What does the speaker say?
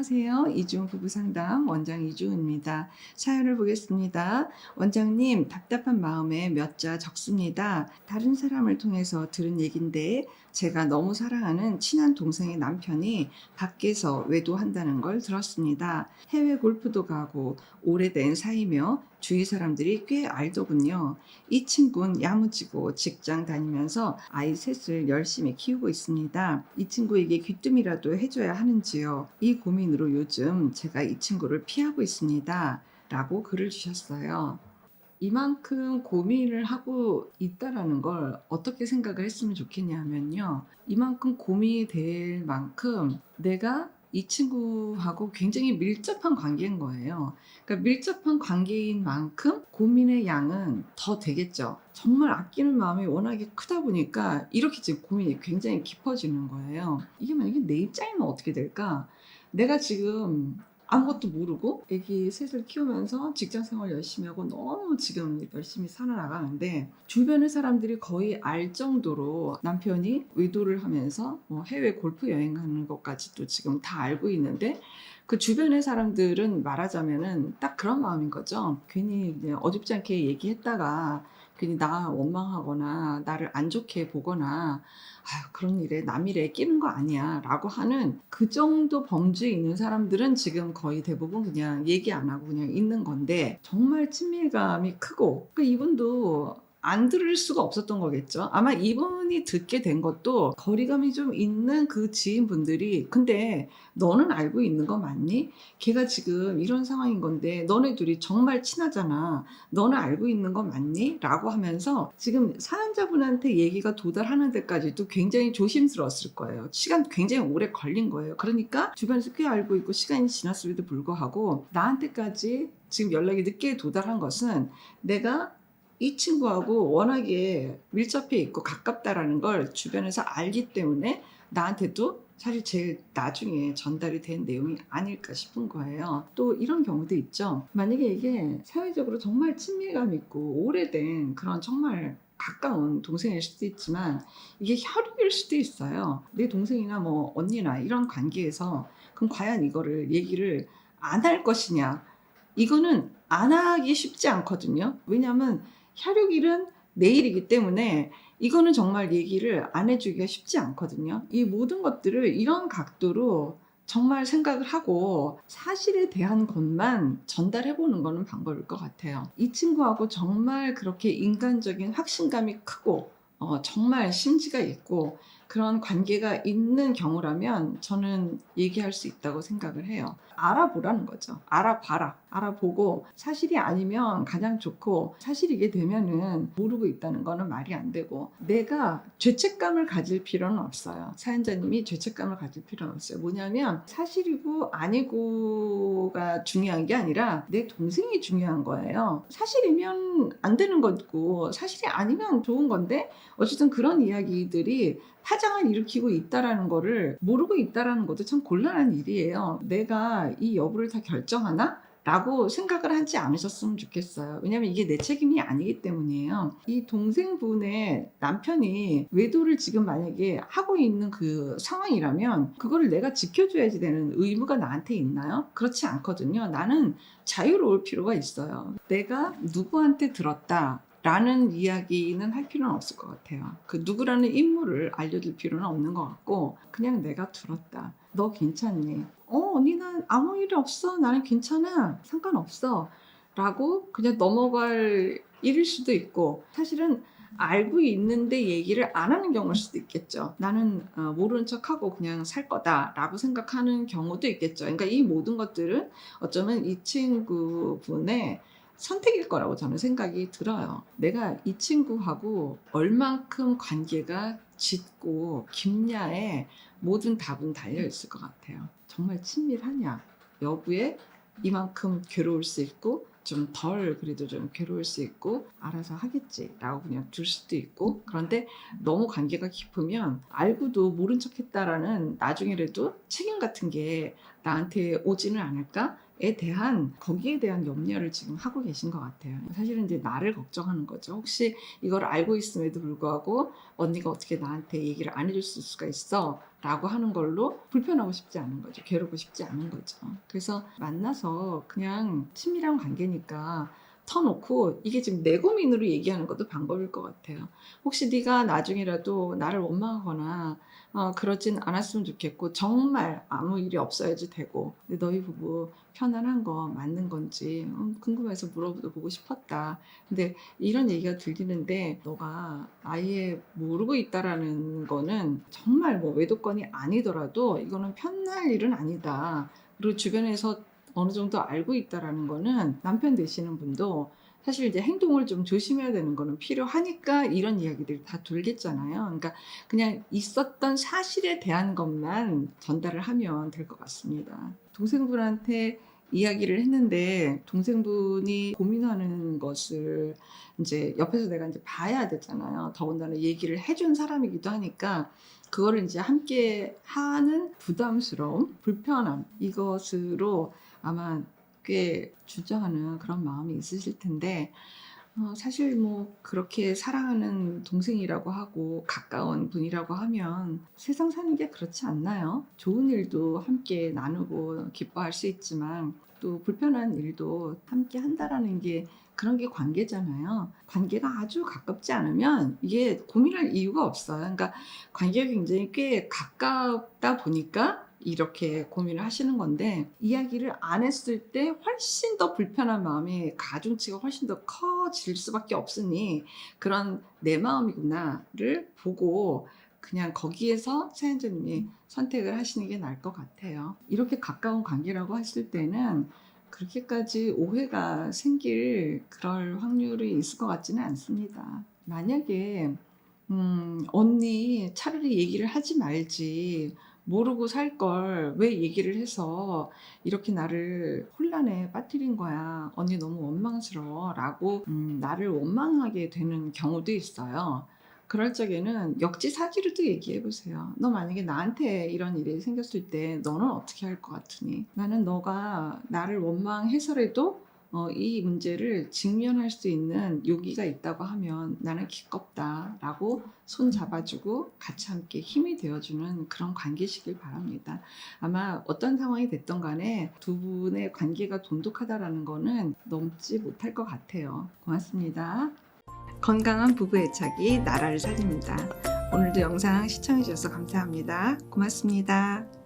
안녕하세요. 이주은 부부상담 원장 이주은입니다. 사연을 보겠습니다. 원장님, 답답한 마음에 몇 자 적습니다. 다른 사람을 통해서 들은 얘긴데 제가 너무 사랑하는 친한 동생의 남편이 밖에서 외도한다는 걸 들었습니다. 해외 골프도 가고 오래된 사이며 주위 사람들이 꽤 알더군요. 이 친구는 야무지고 직장 다니면서 아이 셋을 열심히 키우고 있습니다. 이 친구에게 귀뜸이라도 해줘야 하는지요. 이 고민으로 요즘 제가 이 친구를 피하고 있습니다. 라고 글을 주셨어요. 이만큼 고민을 하고 있다라는 걸 어떻게 생각을 했으면 좋겠냐 하면요. 이만큼 고민이 될 만큼 내가 이 친구하고 굉장히 밀접한 관계인 거예요. 그러니까 밀접한 관계인 만큼 고민의 양은 더 되겠죠. 정말 아끼는 마음이 워낙에 크다 보니까 이렇게 지금 고민이 굉장히 깊어지는 거예요. 이게 만약에 내 입장이면 어떻게 될까? 내가 지금 아무것도 모르고 애기 셋을 키우면서 직장 생활 열심히 하고 너무 지금 열심히 살아나가는데 주변의 사람들이 거의 알 정도로 남편이 외도를 하면서 해외 골프 여행 가는 것까지도 지금 다 알고 있는데 그 주변의 사람들은 말하자면은 딱 그런 마음인 거죠. 괜히 그냥 어줍지 않게 얘기했다가 괜히 나 원망하거나 나를 안 좋게 보거나 그런 일에 남 일에 끼는 거 아니야 라고 하는 그 정도 범주에 있는 사람들은 지금 거의 대부분 그냥 얘기 안 하고 그냥 있는 건데 정말 친밀감이 크고 이분도 안 들을 수가 없었던 거겠죠. 아마 이분이 듣게 된 것도 거리감이 좀 있는 그 지인분들이 근데 너는 알고 있는 거 맞니? 걔가 지금 이런 상황인 건데 너네 둘이 정말 친하잖아. 너는 알고 있는 거 맞니? 라고 하면서 지금 사연자분한테 얘기가 도달하는 데까지도 굉장히 조심스러웠을 거예요. 시간 굉장히 오래 걸린 거예요. 그러니까 주변에서 꽤 알고 있고 시간이 지났음에도 불구하고 나한테까지 지금 연락이 늦게 도달한 것은 내가 이 친구하고 워낙에 밀접해 있고 가깝다라는 걸 주변에서 알기 때문에 나한테도 사실 제일 나중에 전달이 된 내용이 아닐까 싶은 거예요. 또 이런 경우도 있죠. 만약에 이게 사회적으로 정말 친밀감 있고 오래된 그런 정말 가까운 동생일 수도 있지만 이게 혈육일 수도 있어요. 내 동생이나 뭐 언니나 이런 관계에서 그럼 과연 이거를 얘기를 안 할 것이냐? 이거는 안 하기 쉽지 않거든요. 왜냐하면 혈육일은 내일이기 때문에 이거는 정말 얘기를 안 해주기가 쉽지 않거든요. 이 모든 것들을 이런 각도로 정말 생각을 하고 사실에 대한 것만 전달해 보는 거는 방법일 것 같아요. 이 친구하고 정말 그렇게 인간적인 확신감이 크고 정말 심지가 있고 그런 관계가 있는 경우라면 저는 얘기할 수 있다고 생각을 해요. 알아보라는 거죠. 알아봐라. 알아보고 사실이 아니면 가장 좋고 사실이게 되면은 모르고 있다는 거는 말이 안 되고 내가 죄책감을 가질 필요는 없어요. 사연자님이 죄책감을 가질 필요는 없어요. 뭐냐면 사실이고 아니고가 중요한 게 아니라 내 동생이 중요한 거예요. 사실이면 안 되는 거고 사실이 아니면 좋은 건데 어쨌든 그런 이야기들이 파장을 일으키고 있다라는 거를 모르고 있다라는 것도 참 곤란한 일이에요. 내가 이 여부를 다 결정하나? 라고 생각을 하지 않으셨으면 좋겠어요. 왜냐면 이게 내 책임이 아니기 때문이에요. 이 동생분의 남편이 외도를 지금 만약에 하고 있는 그 상황이라면 그거를 내가 지켜줘야지 되는 의무가 나한테 있나요? 그렇지 않거든요. 나는 자유로울 필요가 있어요. 내가 누구한테 들었다 라는 이야기는 할 필요는 없을 것 같아요. 그 누구라는 인물을 알려줄 필요는 없는 것 같고 그냥 내가 들었다. 너 괜찮니? 언니 난 아무 일 없어. 나는 괜찮아. 상관없어. 라고 그냥 넘어갈 일일 수도 있고 사실은 알고 있는데 얘기를 안 하는 경우일 수도 있겠죠. 나는 모르는 척하고 그냥 살 거다라고 생각하는 경우도 있겠죠. 그러니까 이 모든 것들은 어쩌면 이 친구분의 선택일 거라고 저는 생각이 들어요. 내가 이 친구하고 얼만큼 관계가 짙고 깊냐에 모든 답은 달려 있을 것 같아요. 정말 친밀하냐 여부에 이만큼 괴로울 수 있고 좀 덜 그래도 좀 괴로울 수 있고 알아서 하겠지라고 그냥 둘 수도 있고 그런데 너무 관계가 깊으면 알고도 모른 척 했다라는 나중에라도 책임 같은 게 나한테 오지는 않을까? 에 대한 거기에 대한 염려를 지금 하고 계신 것 같아요. 사실은 이제 나를 걱정하는 거죠. 혹시 이걸 알고 있음에도 불구하고 언니가 어떻게 나한테 얘기를 안 해줄 수가 있어? 라고 하는 걸로 불편하고 싶지 않은 거죠. 괴롭고 싶지 않은 거죠. 그래서 만나서 그냥 친밀한 관계니까 터놓고 이게 지금 내 고민으로 얘기하는 것도 방법일 것 같아요. 혹시 네가 나중에라도 나를 원망하거나 그러진 않았으면 좋겠고 정말 아무 일이 없어야지 되고 근데 너희 부부 편안한 거 맞는 건지 궁금해서 물어보고 싶었다. 근데 이런 얘기가 들리는데 너가 아예 모르고 있다라는 거는 정말 뭐 외도건이 아니더라도 이거는 편할 일은 아니다. 그리고 주변에서 어느 정도 알고 있다라는 거는 남편 되시는 분도 사실 이제 행동을 좀 조심해야 되는 거는 필요하니까 이런 이야기들이 다 돌겠잖아요. 그러니까 그냥 있었던 사실에 대한 것만 전달을 하면 될 것 같습니다. 동생분한테 이야기를 했는데 동생분이 고민하는 것을 이제 옆에서 내가 이제 봐야 되잖아요. 더군다나 얘기를 해준 사람이기도 하니까 그거를 이제 함께 하는 부담스러움, 불편함 이것으로 아마 꽤 주저하는 그런 마음이 있으실 텐데 사실 뭐 그렇게 사랑하는 동생이라고 하고 가까운 분이라고 하면 세상 사는 게 그렇지 않나요? 좋은 일도 함께 나누고 기뻐할 수 있지만 또 불편한 일도 함께 한다라는 게 그런 게 관계잖아요. 관계가 아주 가깝지 않으면 이게 고민할 이유가 없어요. 그러니까 관계가 굉장히 꽤 가깝다 보니까 이렇게 고민을 하시는 건데 이야기를 안 했을 때 훨씬 더 불편한 마음이 가중치가 훨씬 더 커질 수밖에 없으니 그런 내 마음이구나를 보고 그냥 거기에서 사연자님이 선택을 하시는 게 나을 것 같아요. 이렇게 가까운 관계라고 했을 때는 그렇게까지 오해가 생길 그럴 확률이 있을 것 같지는 않습니다. 만약에 언니 차라리 얘기를 하지 말지 모르고 살 걸 왜 얘기를 해서 이렇게 나를 혼란에 빠뜨린 거야. 언니 너무 원망스러워. 라고 나를 원망하게 되는 경우도 있어요. 그럴 적에는 역지사지로도 얘기해 보세요. 너 만약에 나한테 이런 일이 생겼을 때 너는 어떻게 할 것 같으니? 나는 너가 나를 원망해서라도 이 문제를 직면할 수 있는 용기가 있다고 하면 나는 기껍다라고 손 잡아주고 같이 함께 힘이 되어주는 그런 관계시길 바랍니다. 아마 어떤 상황이 됐던 간에 두 분의 관계가 돈독하다라는 거는 넘지 못할 것 같아요. 고맙습니다. 건강한 부부 애착이 나라를 살립니다. 오늘도 영상 시청해 주셔서 감사합니다. 고맙습니다.